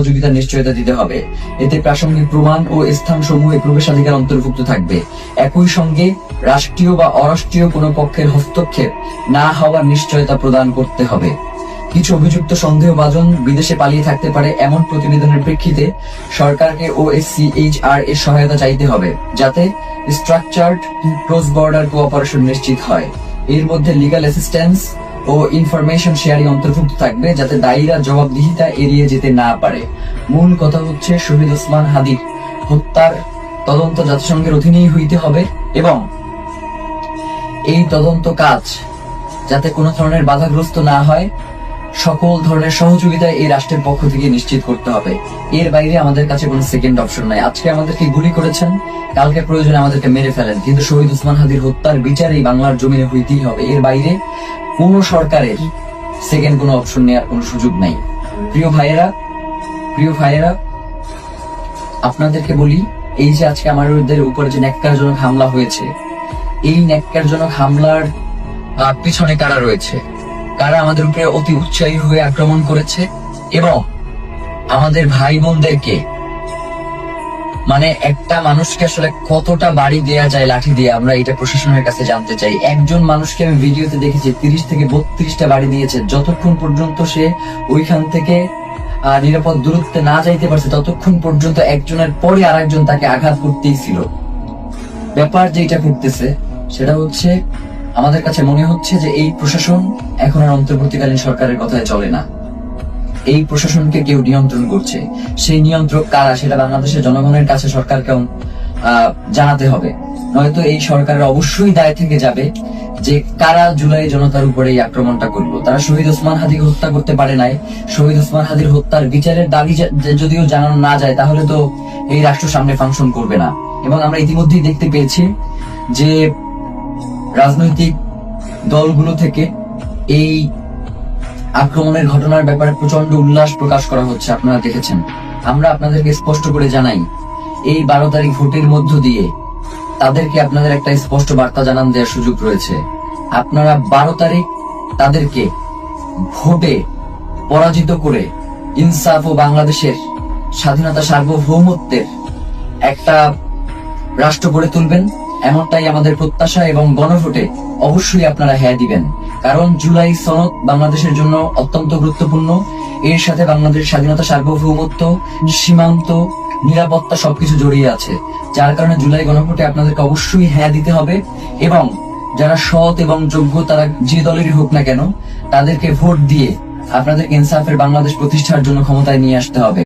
সহযোগিতার নিশ্চয়তা দিতে হবে। এতে প্রাসঙ্গিক প্রমাণ ও স্থানসমূহে প্রবেশাধিকার অন্তর্ভুক্ত থাকবে। একই সঙ্গে রাষ্ট্রীয় বা অরাষ্ট্রীয় কোনো পক্ষের হস্তক্ষেপ না হওয়ার নিশ্চয়তা প্রদান করতে হবে। কিছু অভিযুক্ত সন্দেহভাজন বিদেশে পালিয়ে থাকতে পারে এমন প্রতিবেদনের প্রেক্ষিতে সরকারকে OSCHR এর সহায়তা চাইতে হবে, যাতে স্ট্রাকচার্ড ক্রস বর্ডার কোঅপারেশন নিশ্চিত হয়। এর মধ্যে লিগ্যাল অ্যাসিস্ট্যান্স ও ইনফরমেশন শেয়ারিং অন্তর্ভুক্ত থাকবে, যাতে দায়ীরা জবাবদিহিতা এড়িয়ে যেতে না পারে। মূল কথা হচ্ছে, শহীদ ওসমান হাদির হত্যার তদন্ত জাতিসংঘের অধীনেই হইতে হবে এবং এই তদন্ত কাজ যাতে কোনো ধরনের বাধাগ্রস্ত না হয়, সকল ধরনের সহযোগিতা এই রাষ্ট্রের পক্ষ থেকে নিশ্চিত করতে হবে। এর বাইরে আমাদের কাছে কোনো সেকেন্ড অপশন নাই। আজকে আমাদেরকে গুলি করেছেন, কালকে প্রয়োজনে আমাদেরকে মেরে ফেলেন, কিন্তু শহীদ ওসমান হাদির হত্যার বিচার এই বাংলার জমিনে হইতেই হবে। এর বাইরে কোনো সরকারের সেকেন্ড কোনো অপশন নেওয়ার কোনো সুযোগ নাই। প্রিয় ভাইয়েরা, আপনাদেরকে বলি, এই যে আজকে আমাদের উপরে যে ন্যাক্কারজনক হামলা হয়েছে, এই ন্যাক্কারজনক হামলার পিছনে কারা রয়েছে, কারা আমাদের উপরে অতি উৎসাহী হয়ে আক্রমণ করেছে এবং আমাদের ভাই বোনদেরকে, মানে একটা মানুষকে আসলে কতটা বাড়ি দেয়া যায় লাঠি দিয়ে, আমরা এটা প্রশাসনের কাছে জানতে চাই। একজন মানুষকে আমি ভিডিওতে দেখেছি 30 থেকে 32টা বাড়ি দিয়েছে। যতক্ষণ পর্যন্ত সে ওইখান থেকে নিরাপদ দূরত্বে না যাইতে পারছে, ততক্ষণ পর্যন্ত একজনের পরে আরেকজন তাকে আঘাত করতেই ছিল। ব্যাপার যেটা করতেছে সেটা হচ্ছে, আমাদের কাছে মনে হচ্ছে যে এই প্রশাসন এখন আর অন্তর্বর্তীকালীন সরকারের কথায় চলে না। এই প্রশাসনকে কেউ নিয়ন্ত্রণ করছে। সেই নিয়ন্ত্রক কারা, সেটা বাংলাদেশের জনগণের কাছে সরকারকে জানাতে হবে। নয়তো এই সরকারের অবশ্যই দায় থেকে যাবে যে কারা জুলাই জনতার উপরে এই আক্রমণটা করলো। তারা শহীদ ওসমান হাদিকে হত্যা করতে পারে নাই। শহীদ ওসমান হাদির হত্যার বিচারের দাবি যদিও জানানো না যায়, তাহলে তো এই রাষ্ট্র সামনে ফাংশন করবে না। এবং আমরা ইতিমধ্যেই দেখতে পেয়েছি যে রাজনৈতিক দলগুলো থেকে এই আক্রমণের ঘটনার ব্যাপারে প্রচন্ড উল্লাস প্রকাশ করা হচ্ছে। আপনারা দেখেছেন। আমরা আপনাদেরকে স্পষ্ট করে জানাই, এই 12 তারিখ ভোটের মধ্য দিয়ে তাদেরকে আপনাদের একটা স্পষ্ট বার্তা জানান দেওয়ার সুযোগ রয়েছে। আপনারা 12 তারিখ তাদেরকে ভোটে পরাজিত করে ইনসাফ ও বাংলাদেশের স্বাধীনতা সার্বভৌমত্বের একটা রাষ্ট্র গড়ে তুলবেন, এমনটাই আমাদের প্রত্যাশা। এবং গণভোটে অবশ্যই আপনারা হ্যাঁ দিবেন, কারণ জুলাই সনদ বাংলাদেশের জন্য অত্যন্ত গুরুত্বপূর্ণ। এর সাথে বাংলাদেশের স্বাধীনতা সার্বভৌমত্ব, সীমান্ত, নিরাপত্তা সবকিছু জড়িয়ে আছে। যার কারণে জুলাই গণভোটে আপনাদেরকে অবশ্যই হ্যাঁ দিতে হবে এবং যারা সৎ এবং যোগ্য, তারা যে দলেরই হোক না কেন, তাদেরকে ভোট দিয়ে আপনাদের ইনসাফের বাংলাদেশ প্রতিষ্ঠার জন্য ক্ষমতায় নিয়ে আসতে হবে।